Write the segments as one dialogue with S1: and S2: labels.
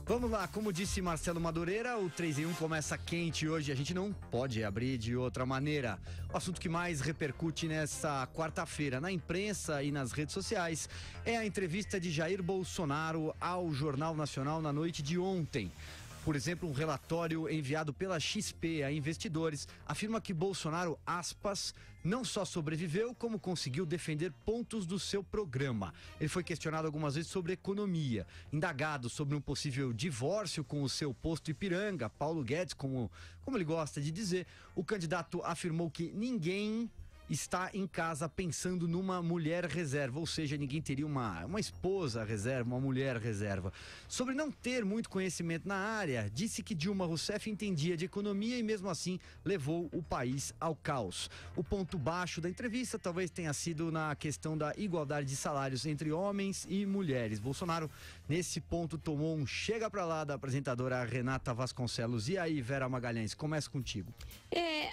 S1: Vamos lá, como disse Marcelo Madureira, o 3 em 1 começa quente hoje. A gente não pode abrir de outra maneira. O assunto que mais repercute nessa quarta-feira na imprensa e nas redes sociais é a entrevista de Jair Bolsonaro ao Jornal Nacional na noite de ontem. Por exemplo, um relatório enviado pela XP a investidores afirma que Bolsonaro, aspas, não só sobreviveu, como conseguiu defender pontos do seu programa. Ele foi questionado algumas vezes sobre economia, indagado sobre um possível divórcio com o seu posto Ipiranga, Paulo Guedes, como ele gosta de dizer. O candidato afirmou que ninguém está em casa pensando numa mulher reserva, ou seja, ninguém teria uma esposa reserva, uma mulher reserva. Sobre não ter muito conhecimento na área, disse que Dilma Rousseff entendia de economia e mesmo assim levou o país ao caos. O ponto baixo da entrevista talvez tenha sido na questão da igualdade de salários entre homens e mulheres. Bolsonaro, nesse ponto, tomou um chega pra lá da apresentadora Renata Vasconcelos. E aí, Vera Magalhães, começa contigo.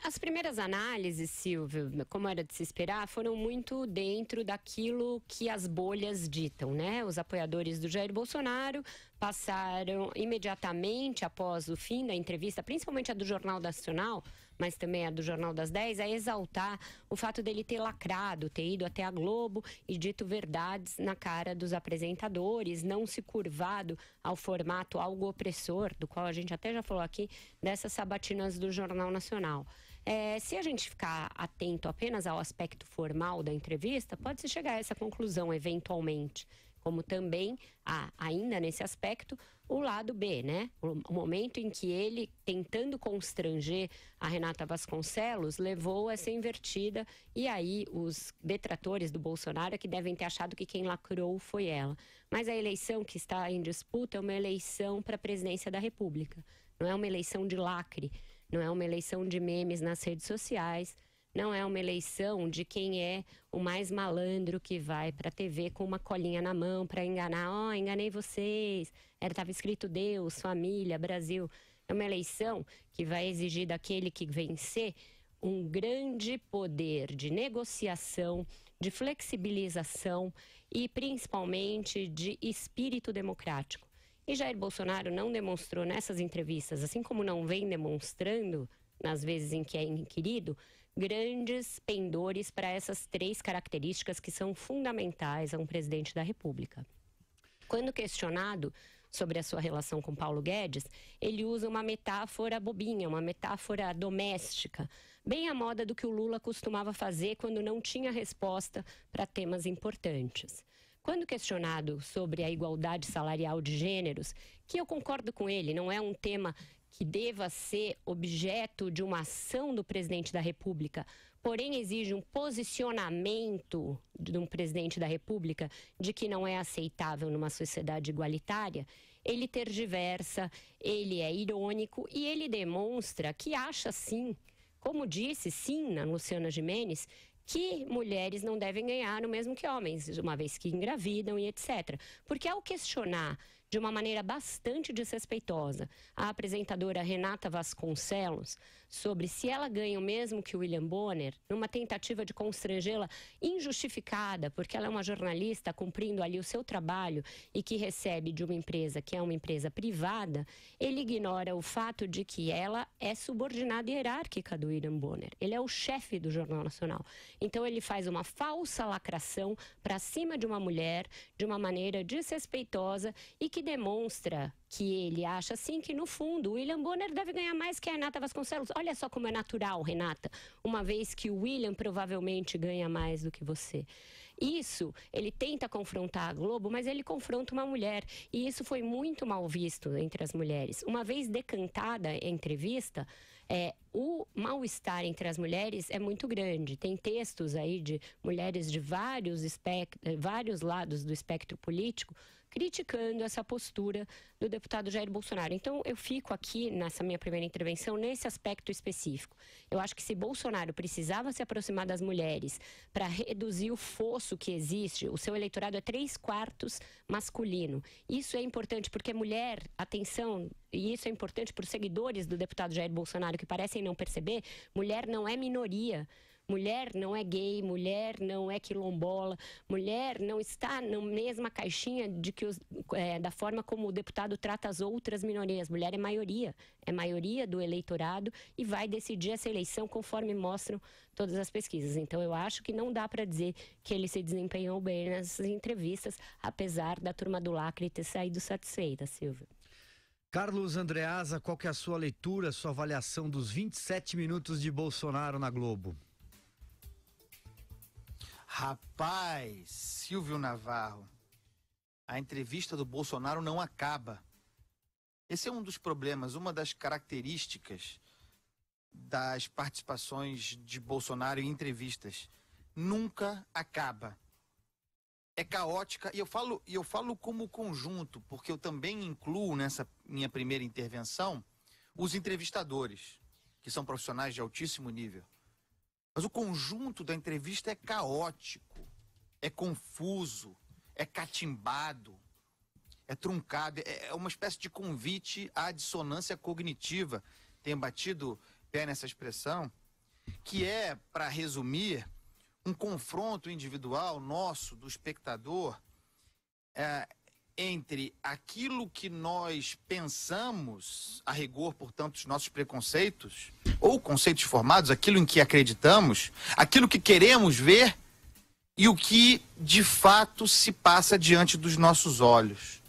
S2: As primeiras análises, Silvio, como era de se esperar, foram muito dentro daquilo que as bolhas ditam, né? Os apoiadores do Jair Bolsonaro passaram imediatamente após o fim da entrevista, principalmente a do Jornal Nacional, mas também a do Jornal das 10, a exaltar o fato dele ter lacrado, ter ido até a Globo e dito verdades na cara dos apresentadores, não se curvado ao formato algo opressor, do qual a gente até já falou aqui, dessas sabatinas do Jornal Nacional. Se a gente ficar atento apenas ao aspecto formal da entrevista, pode-se chegar a essa conclusão eventualmente. Como também há, ainda nesse aspecto, o lado B, né? O momento em que ele, tentando constranger a Renata Vasconcelos, levou essa invertida, e aí os detratores do Bolsonaro é que devem ter achado que quem lacrou foi ela. Mas a eleição que está em disputa é uma eleição para a presidência da República. Não é uma eleição de lacre, não é uma eleição de memes nas redes sociais, não é uma eleição de quem é o mais malandro que vai para a TV com uma colinha na mão para enganar. Enganei vocês. Estava escrito Deus, família, Brasil. É uma eleição que vai exigir daquele que vencer um grande poder de negociação, de flexibilização e principalmente de espírito democrático. E Jair Bolsonaro não demonstrou nessas entrevistas, assim como não vem demonstrando nas vezes em que é inquirido, grandes pendores para essas três características que são fundamentais a um presidente da República. Quando questionado sobre a sua relação com Paulo Guedes, ele usa uma metáfora bobinha, uma metáfora doméstica, bem à moda do que o Lula costumava fazer quando não tinha resposta para temas importantes. Quando questionado sobre a igualdade salarial de gêneros, que eu concordo com ele, não é um tema que deva ser objeto de uma ação do presidente da República, porém exige um posicionamento de um presidente da República de que não é aceitável numa sociedade igualitária, ele tergiversa, ele é irônico e ele demonstra que acha sim, como disse sim na Luciana Gimenez, que mulheres não devem ganhar o mesmo que homens, uma vez que engravidam e etc. Porque ao questionar de uma maneira bastante desrespeitosa a apresentadora Renata Vasconcelos sobre se ela ganha o mesmo que o William Bonner, numa tentativa de constrangê-la injustificada, porque ela é uma jornalista cumprindo ali o seu trabalho e que recebe de uma empresa que é uma empresa privada, ele ignora o fato de que ela é subordinada e hierárquica do William Bonner. Ele é o chefe do Jornal Nacional. Então ele faz uma falsa lacração para cima de uma mulher de uma maneira desrespeitosa e que demonstra que ele acha assim que no fundo o William Bonner deve ganhar mais que a Renata Vasconcelos. Olha só como é natural, Renata, uma vez que o William provavelmente ganha mais do que você. Isso, ele tenta confrontar a Globo, mas ele confronta uma mulher. E isso foi muito mal visto entre as mulheres. Uma vez decantada a entrevista, o mal-estar entre as mulheres é muito grande. Tem textos aí de mulheres de vários lados do espectro político criticando essa postura do deputado Jair Bolsonaro. Então, eu fico aqui, nessa minha primeira intervenção, nesse aspecto específico. Eu acho que se Bolsonaro precisava se aproximar das mulheres para reduzir o fosso que existe, o seu eleitorado é 3/4 masculino. Isso é importante porque mulher, atenção, e isso é importante para os seguidores do deputado Jair Bolsonaro que parecem não perceber, mulher não é minoria. Mulher não é gay, mulher não é quilombola, mulher não está na mesma caixinha da forma como o deputado trata as outras minorias. Mulher é maioria do eleitorado e vai decidir essa eleição conforme mostram todas as pesquisas. Então eu acho que não dá para dizer que ele se desempenhou bem nessas entrevistas, apesar da turma do lacre ter saído satisfeita, Silvio.
S1: Carlos Andreasa, qual que é a sua leitura, sua avaliação dos 27 minutos de Bolsonaro na Globo?
S3: Rapaz, Silvio Navarro, a entrevista do Bolsonaro não acaba. Esse é um dos problemas, uma das características das participações de Bolsonaro em entrevistas. Nunca acaba. É caótica, e eu falo como conjunto, porque eu também incluo nessa minha primeira intervenção os entrevistadores, que são profissionais de altíssimo nível. Mas o conjunto da entrevista é caótico, é confuso, é catimbado, é truncado, é uma espécie de convite à dissonância cognitiva. Tenho batido pé nessa expressão, que é, para resumir, um confronto individual nosso, do espectador, entre aquilo que nós pensamos, a rigor, portanto, os nossos preconceitos, ou conceitos formados, aquilo em que acreditamos, aquilo que queremos ver e o que, de fato, se passa diante dos nossos olhos.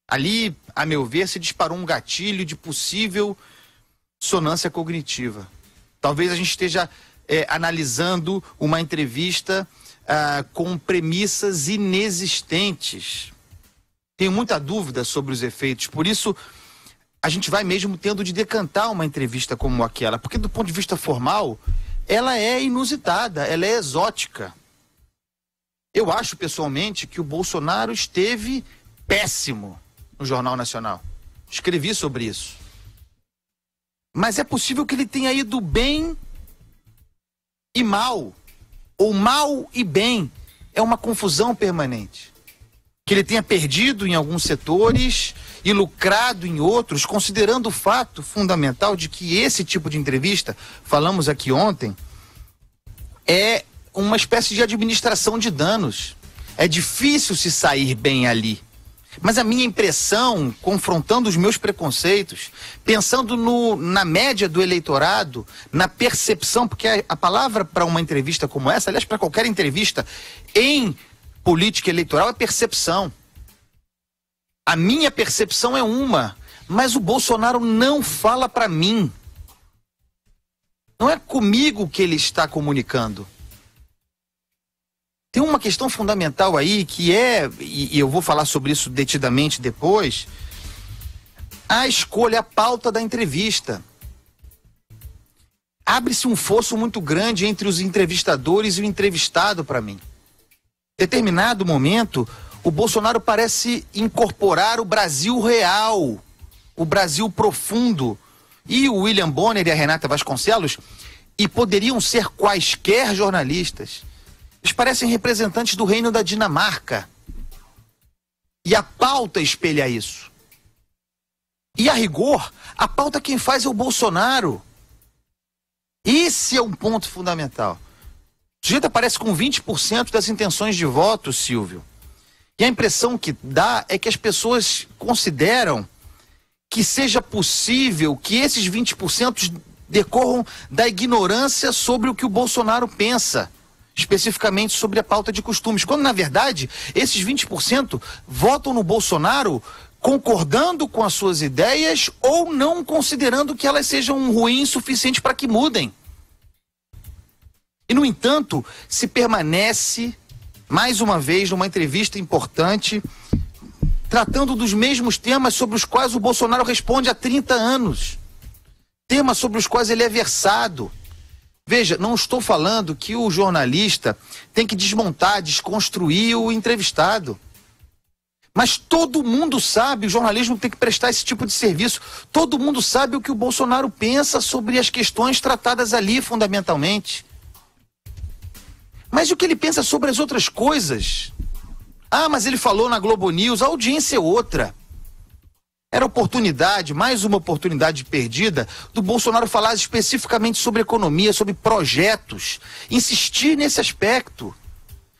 S3: Ali, a meu ver, se disparou um gatilho de possível dissonância cognitiva. Talvez a gente esteja analisando uma entrevista com premissas inexistentes. Tenho muita dúvida sobre os efeitos, por isso a gente vai mesmo tendo de decantar uma entrevista como aquela, porque do ponto de vista formal, ela é inusitada, ela é exótica. Eu acho pessoalmente que o Bolsonaro esteve péssimo no Jornal Nacional. Escrevi sobre isso. Mas é possível que ele tenha ido bem e mal, ou mal e bem. É uma confusão permanente. Que ele tenha perdido em alguns setores e lucrado em outros, considerando o fato fundamental de que esse tipo de entrevista, falamos aqui ontem, é uma espécie de administração de danos. É difícil se sair bem ali. Mas a minha impressão, confrontando os meus preconceitos, pensando na média do eleitorado, na percepção, porque a palavra para uma entrevista como essa, aliás, para qualquer entrevista em política eleitoral, é percepção. A minha percepção é uma, mas o Bolsonaro não fala para mim. Não é comigo que ele está comunicando. Tem uma questão fundamental aí que e eu vou falar sobre isso detidamente depois, a escolha, a pauta da entrevista. Abre-se um fosso muito grande entre os entrevistadores e o entrevistado para mim. Em determinado momento, o Bolsonaro parece incorporar o Brasil real, o Brasil profundo. E o William Bonner e a Renata Vasconcelos, e poderiam ser quaisquer jornalistas, eles parecem representantes do reino da Dinamarca. E a pauta espelha isso. E a rigor, a pauta quem faz é o Bolsonaro. Esse é um ponto fundamental. O sujeito aparece com 20% das intenções de voto, Silvio. E a impressão que dá é que as pessoas consideram que seja possível que esses 20% decorram da ignorância sobre o que o Bolsonaro pensa, especificamente sobre a pauta de costumes, quando na verdade esses 20% votam no Bolsonaro concordando com as suas ideias ou não considerando que elas sejam ruins o suficiente para que mudem. E no entanto, se permanece mais uma vez numa entrevista importante, tratando dos mesmos temas sobre os quais o Bolsonaro responde há 30 anos. Temas sobre os quais ele é versado. Veja, não estou falando que o jornalista tem que desmontar, desconstruir o entrevistado. Mas todo mundo sabe, o jornalismo tem que prestar esse tipo de serviço. Todo mundo sabe o que o Bolsonaro pensa sobre as questões tratadas ali, fundamentalmente. Mas o que ele pensa sobre as outras coisas? Ah, mas ele falou na Globo News, a audiência é outra. Era oportunidade, mais uma oportunidade perdida, do Bolsonaro falar especificamente sobre economia, sobre projetos, insistir nesse aspecto.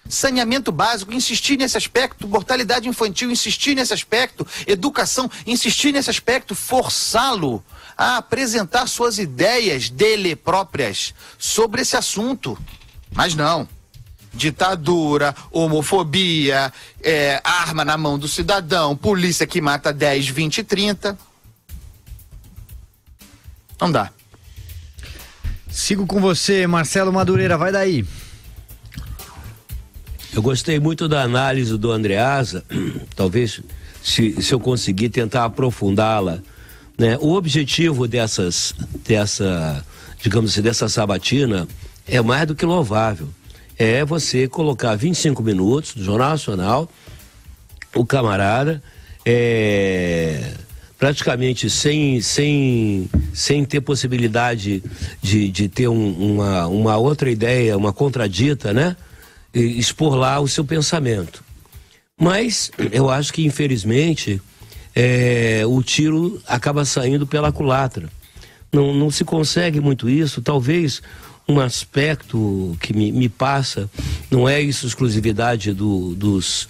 S3: Saneamento básico, insistir nesse aspecto. Mortalidade infantil, insistir nesse aspecto. Educação, insistir nesse aspecto. Forçá-lo a apresentar suas ideias dele próprias sobre esse assunto. Mas não. Ditadura, homofobia, arma na mão do cidadão, polícia que mata 10, 20 e 30. Não dá.
S1: Sigo com você, Marcelo Madureira, vai daí.
S4: Eu gostei muito da análise do Andreasa, talvez se eu conseguir tentar aprofundá-la, né? O objetivo dessa sabatina é mais do que louvável. É você colocar 25 minutos do Jornal Nacional, o camarada, praticamente sem ter possibilidade de ter uma outra ideia, uma contradita, né? Expor lá o seu pensamento. Mas eu acho que, infelizmente, o tiro acaba saindo pela culatra. Não se consegue muito isso. Talvez um aspecto que me passa, não é isso exclusividade dos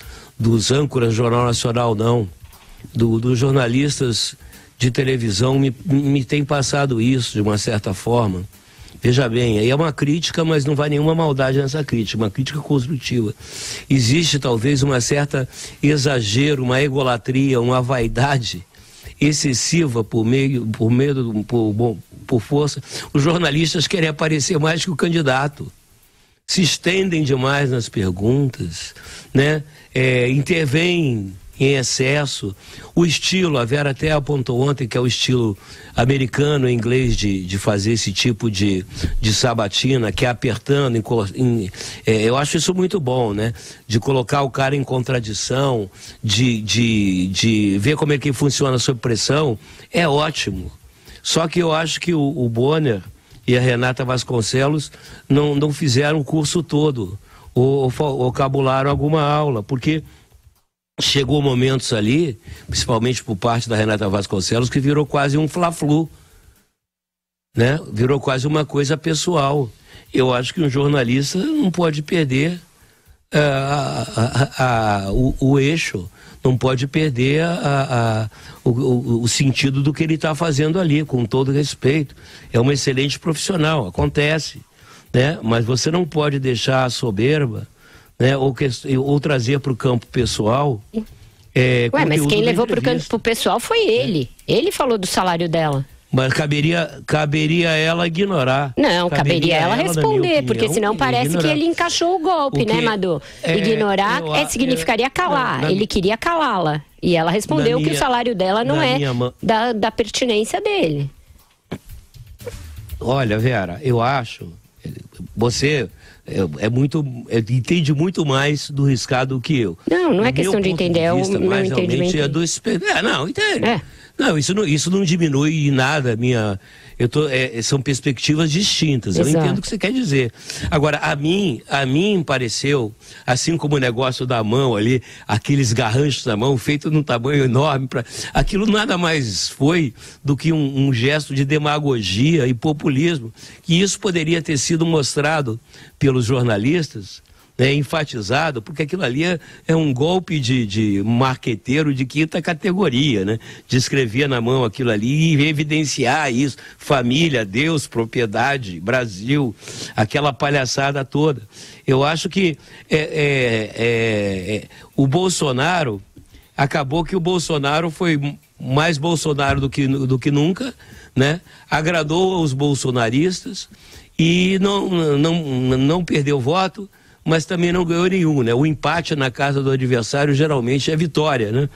S4: âncoras do Jornal Nacional, não. Dos jornalistas de televisão me tem passado isso, de uma certa forma. Veja bem, aí é uma crítica, mas não vai nenhuma maldade nessa crítica, uma crítica construtiva. Existe talvez uma certa exagero, uma egolatria, uma vaidade excessiva por força. Os jornalistas querem aparecer mais que o candidato. Se estendem demais nas perguntas, né? Intervêm em excesso. O estilo, a Vera até apontou ontem que é o estilo americano, em inglês, de fazer esse tipo de sabatina, que é apertando, eu acho isso muito bom, né? De colocar o cara em contradição, de ver como é que funciona sob pressão, é ótimo. Só que eu acho que o Bonner e a Renata Vasconcelos não fizeram o curso todo, ou cabularam alguma aula, porque chegou momentos ali, principalmente por parte da Renata Vasconcelos, que virou quase um fla-flu, né? Virou quase uma coisa pessoal. Eu acho que um jornalista não pode perder o eixo, não pode perder o sentido do que ele está fazendo ali, com todo respeito. É um excelente profissional, acontece, né? Mas você não pode deixar a soberba, né, ou trazer para o campo pessoal.
S2: Mas quem levou para o campo pessoal foi ele. Ele falou do salário dela.
S4: Mas caberia ela ignorar.
S2: Não, caberia ela responder, porque senão parece que ele encaixou o golpe, né, Madu? Ignorar significaria calar. Ele queria calá-la. E ela respondeu que o salário dela não é da pertinência dele.
S4: Olha, Vera, eu acho... Você entende muito mais do riscado que eu.
S2: Não é questão de entender, é o meu entendimento.
S4: Não, entende. Não, isso não diminui em nada a minha... são perspectivas distintas. Exato. Eu entendo o que você quer dizer. Agora, a mim pareceu, assim como o negócio da mão ali, aqueles garranchos da mão, feito num tamanho enorme, aquilo nada mais foi do que um gesto de demagogia e populismo, que isso poderia ter sido mostrado pelos jornalistas, né, enfatizado, porque aquilo ali é um golpe de marqueteiro de quinta categoria, né? De escrever na mão aquilo ali e evidenciar isso, família, Deus, propriedade, Brasil, aquela palhaçada toda. Eu acho que o Bolsonaro, acabou que o Bolsonaro foi mais Bolsonaro do que nunca, né? Agradou aos bolsonaristas e não perdeu voto, mas também não ganhou nenhum, né? O empate na casa do adversário geralmente é vitória, né?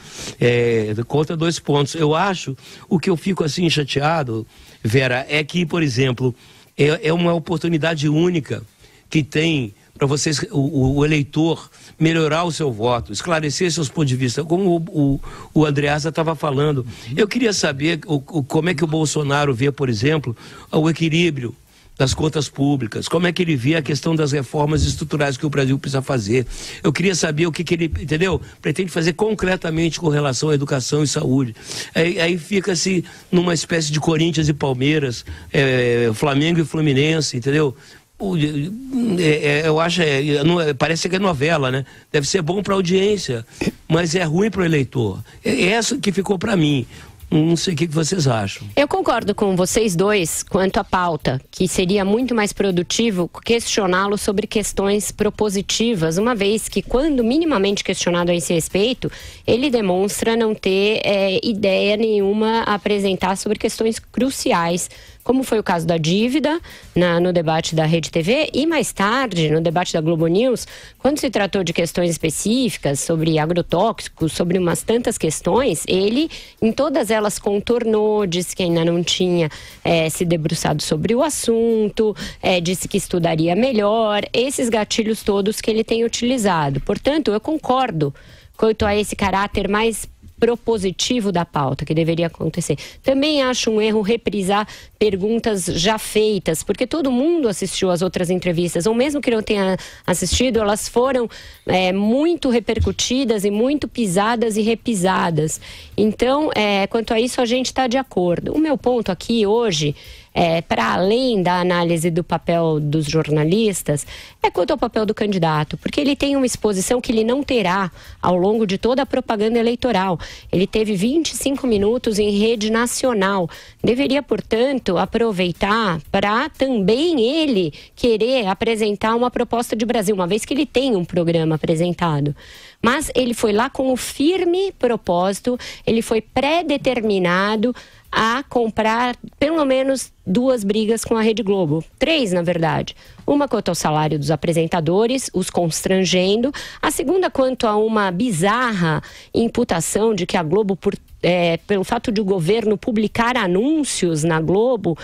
S4: Conta 2 pontos. Eu acho, o que eu fico assim chateado, Vera, é que, por exemplo, é uma oportunidade única que tem para vocês, o eleitor, melhorar o seu voto, esclarecer seus pontos de vista, como o Andreasa estava falando. Eu queria saber como é que o Bolsonaro vê, por exemplo, o equilíbrio das contas públicas, como é que ele vê a questão das reformas estruturais que o Brasil precisa fazer. Eu queria saber o que ele, entendeu? Pretende fazer concretamente com relação à educação e saúde. Aí fica-se numa espécie de Corinthians e Palmeiras, Flamengo e Fluminense, entendeu? Eu acho, parece que é novela, né? Deve ser bom para a audiência, mas é ruim para o eleitor. É essa que ficou para mim. Não sei o que vocês acham.
S2: Eu concordo com vocês dois quanto à pauta, que seria muito mais produtivo questioná-lo sobre questões propositivas, uma vez que, quando minimamente questionado a esse respeito, ele demonstra não ter ideia nenhuma a apresentar sobre questões cruciais, como foi o caso da dívida no debate da Rede TV e mais tarde no debate da Globo News, quando se tratou de questões específicas sobre agrotóxicos, sobre umas tantas questões, ele em todas elas contornou, disse que ainda não tinha se debruçado sobre o assunto, disse que estudaria melhor, esses gatilhos todos que ele tem utilizado. Portanto, eu concordo quanto a esse caráter mais propositivo da pauta que deveria acontecer. Também acho um erro reprisar perguntas já feitas, porque todo mundo assistiu às outras entrevistas, ou mesmo que não tenha assistido, elas foram muito repercutidas e muito pisadas e repisadas. Então, quanto a isso, a gente está de acordo. O meu ponto aqui hoje, para além da análise do papel dos jornalistas, quanto ao papel do candidato, porque ele tem uma exposição que ele não terá ao longo de toda a propaganda eleitoral. Ele teve 25 minutos em rede nacional. Deveria, portanto, aproveitar para também ele querer apresentar uma proposta de Brasil, uma vez que ele tem um programa apresentado. Mas ele foi lá com o firme propósito, ele foi pré-determinado a comprar pelo menos 2 brigas com a Rede Globo. 3, na verdade. Uma quanto ao salário dos apresentadores, os constrangendo. A segunda quanto a uma bizarra imputação de que a Globo, pelo fato de o governo publicar anúncios na Globo,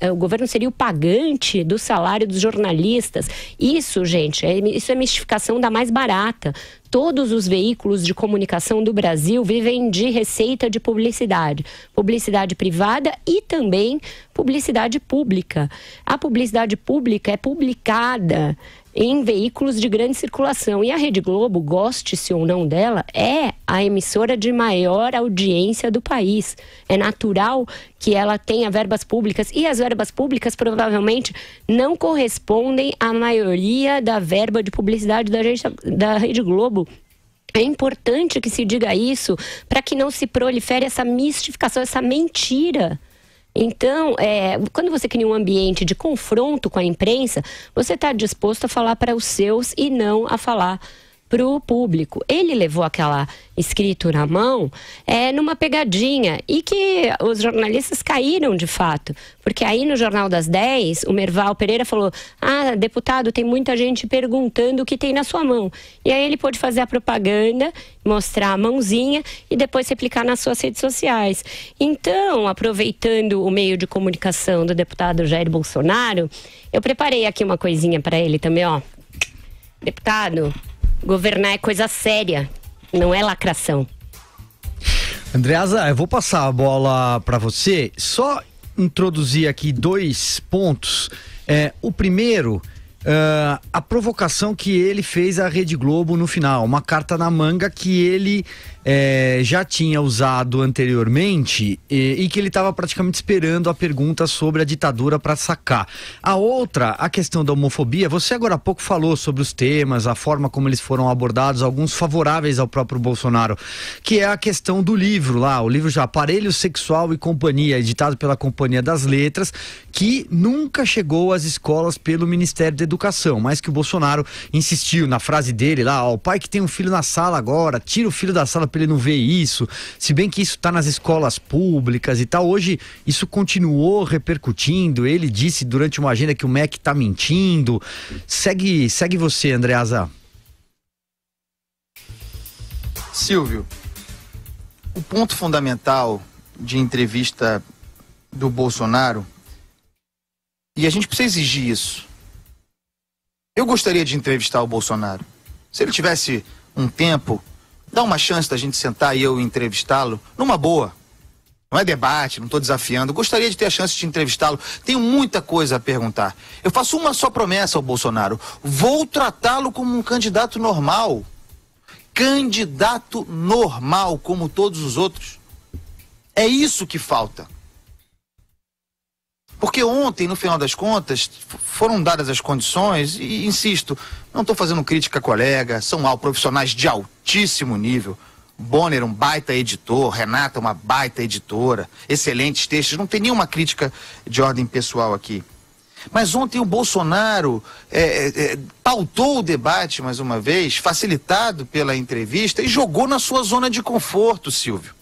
S2: o governo seria o pagante do salário dos jornalistas. Isso, gente, isso é mistificação da mais barata. Todos os veículos de comunicação do Brasil vivem de receita de publicidade. Publicidade privada e também publicidade pública. A publicidade pública é publicada em veículos de grande circulação. E a Rede Globo, goste-se ou não dela, é a emissora de maior audiência do país. É natural que ela tenha verbas públicas, e as verbas públicas provavelmente não correspondem à maioria da verba de publicidade da Rede Globo. É importante que se diga isso para que não se prolifere essa mistificação, essa mentira. Então, quando você cria um ambiente de confronto com a imprensa, você está disposto a falar para os seus e não a falar para o público. Ele levou aquela escrito na mão numa pegadinha, e que os jornalistas caíram de fato, porque aí no Jornal das 10 o Merval Pereira falou: deputado, tem muita gente perguntando o que tem na sua mão, e aí ele pôde fazer a propaganda, mostrar a mãozinha e depois replicar nas suas redes sociais. Então, aproveitando o meio de comunicação do deputado Jair Bolsonaro, eu preparei aqui uma coisinha para ele também, ó. Deputado, governar é coisa séria, não é lacração.
S1: Andreasa, eu vou passar a bola para você, só introduzir aqui 2 pontos. O primeiro, a provocação que ele fez à Rede Globo no final, uma carta na manga que ele já tinha usado anteriormente e que ele estava praticamente esperando a pergunta sobre a ditadura para sacar. A outra, a questão da homofobia, você agora há pouco falou sobre os temas, a forma como eles foram abordados, alguns favoráveis ao próprio Bolsonaro, que é a questão do livro lá, o livro já Aparelho Sexual e Companhia, editado pela Companhia das Letras, que nunca chegou às escolas pelo Ministério da Educação, mas que o Bolsonaro insistiu na frase dele lá: o pai que tem um filho na sala agora, tira o filho da sala para ele não ver isso, se bem que isso está nas escolas públicas e tal. Hoje isso continuou repercutindo, ele disse durante uma agenda que o MEC está mentindo. Segue você, Andreasa.
S3: Silvio, o ponto fundamental de entrevista do Bolsonaro, e a gente precisa exigir isso. Eu gostaria de entrevistar o Bolsonaro. Se ele tivesse um tempo, dá uma chance da gente sentar e eu entrevistá-lo numa boa. Não é debate, não estou desafiando. Gostaria de ter a chance de entrevistá-lo. Tenho muita coisa a perguntar. Eu faço uma só promessa ao Bolsonaro. Vou tratá-lo como um candidato normal. Candidato normal, como todos os outros. É isso que falta. Porque ontem, no final das contas, foram dadas as condições e, insisto, não estou fazendo crítica a colega, são profissionais de altíssimo nível. Bonner, um baita editor, Renata, uma baita editora, excelentes textos, não tem nenhuma crítica de ordem pessoal aqui. Mas ontem o Bolsonaro pautou o debate, mais uma vez, facilitado pela entrevista, e jogou na sua zona de conforto, Silvio.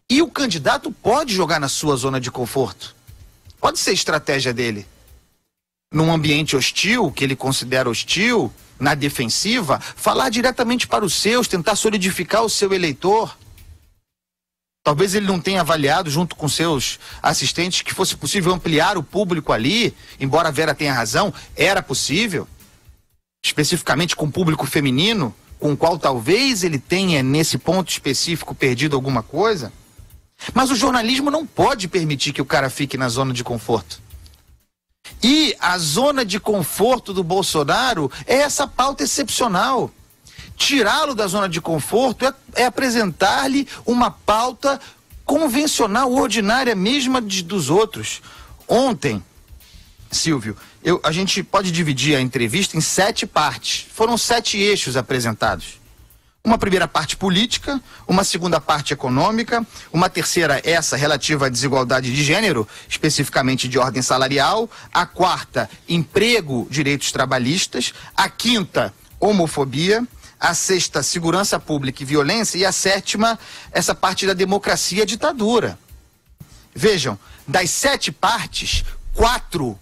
S3: E o candidato pode jogar na sua zona de conforto. Pode ser estratégia dele. Num ambiente hostil, que ele considera hostil, na defensiva, falar diretamente para os seus, tentar solidificar o seu eleitor. Talvez ele não tenha avaliado, junto com seus assistentes, que fosse possível ampliar o público ali, embora a Vera tenha razão, era possível. Especificamente com o público feminino, com o qual talvez ele tenha, nesse ponto específico, perdido alguma coisa. Mas o jornalismo não pode permitir que o cara fique na zona de conforto. E a zona de conforto do Bolsonaro é essa pauta excepcional. Tirá-lo da zona de conforto é apresentar-lhe uma pauta convencional, ordinária, mesma dos outros. Ontem, Silvio, a gente pode dividir a entrevista em 7 partes. Foram 7 eixos apresentados. Uma primeira parte política, uma segunda parte econômica, uma terceira, essa relativa à desigualdade de gênero, especificamente de ordem salarial, a quarta, emprego, direitos trabalhistas, a quinta, homofobia, a sexta, segurança pública e violência, e a sétima, essa parte da democracia e ditadura. Vejam, das 7 partes, 4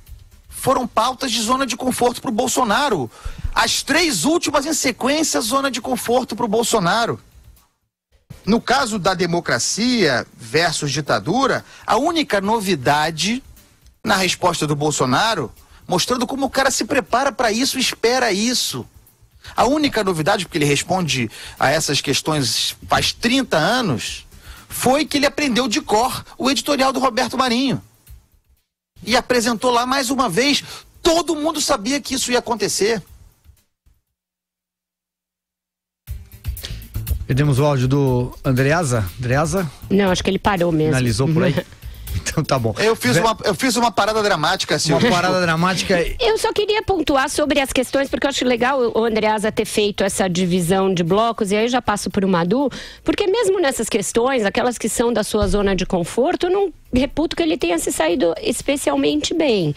S3: foram pautas de zona de conforto para o Bolsonaro. As 3 últimas em sequência, zona de conforto para o Bolsonaro. No caso da democracia versus ditadura, a única novidade na resposta do Bolsonaro, mostrando como o cara se prepara para isso, espera isso. A única novidade, porque ele responde a essas questões faz 30 anos, foi que ele aprendeu de cor o editorial do Roberto Marinho. E apresentou lá mais uma vez. Todo mundo sabia que isso ia acontecer.
S1: Perdemos o áudio do Andreasa?
S2: Não, acho que ele parou mesmo.
S1: Finalizou por aí? Então tá bom.
S3: Eu fiz uma parada dramática, Silvio.
S1: Uma parada dramática.
S2: Eu só queria pontuar sobre as questões, porque eu acho legal o Andreasa ter feito essa divisão de blocos, e aí eu já passo por uma Madu, porque mesmo nessas questões, aquelas que são da sua zona de conforto, eu não reputo que ele tenha se saído especialmente bem.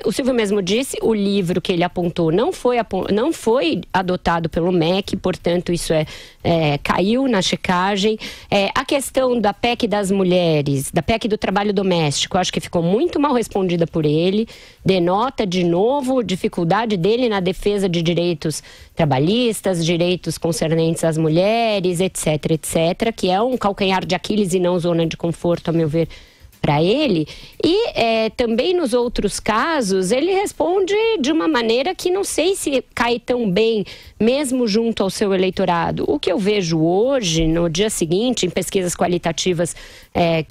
S2: O Silvio mesmo disse, o livro que ele apontou não foi adotado pelo MEC, portanto isso caiu na checagem. A questão da PEC das mulheres, da PEC do trabalho doméstico, acho que ficou muito mal respondida por ele, denota de novo dificuldade dele na defesa de direitos trabalhistas, direitos concernentes às mulheres, etc, etc, que é um calcanhar de Aquiles e não zona de conforto, a meu ver, para ele. E também nos outros casos ele responde de uma maneira que não sei se cai tão bem mesmo junto ao seu eleitorado. O que eu vejo hoje, no dia seguinte, em pesquisas qualitativas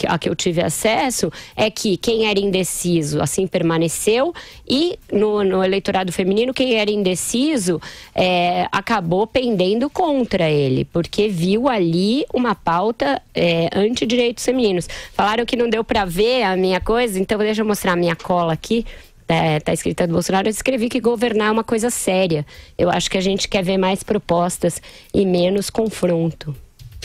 S2: a que eu tive acesso, é que quem era indeciso assim permaneceu, e no eleitorado feminino quem era indeciso acabou pendendo contra ele, porque viu ali uma pauta anti-direitos femininos. Falaram que não deu para ver a minha coisa, então deixa eu mostrar a minha cola aqui. Tá escrita do Bolsonaro, eu escrevi que governar é uma coisa séria. Eu acho que a gente quer ver mais propostas e menos confronto.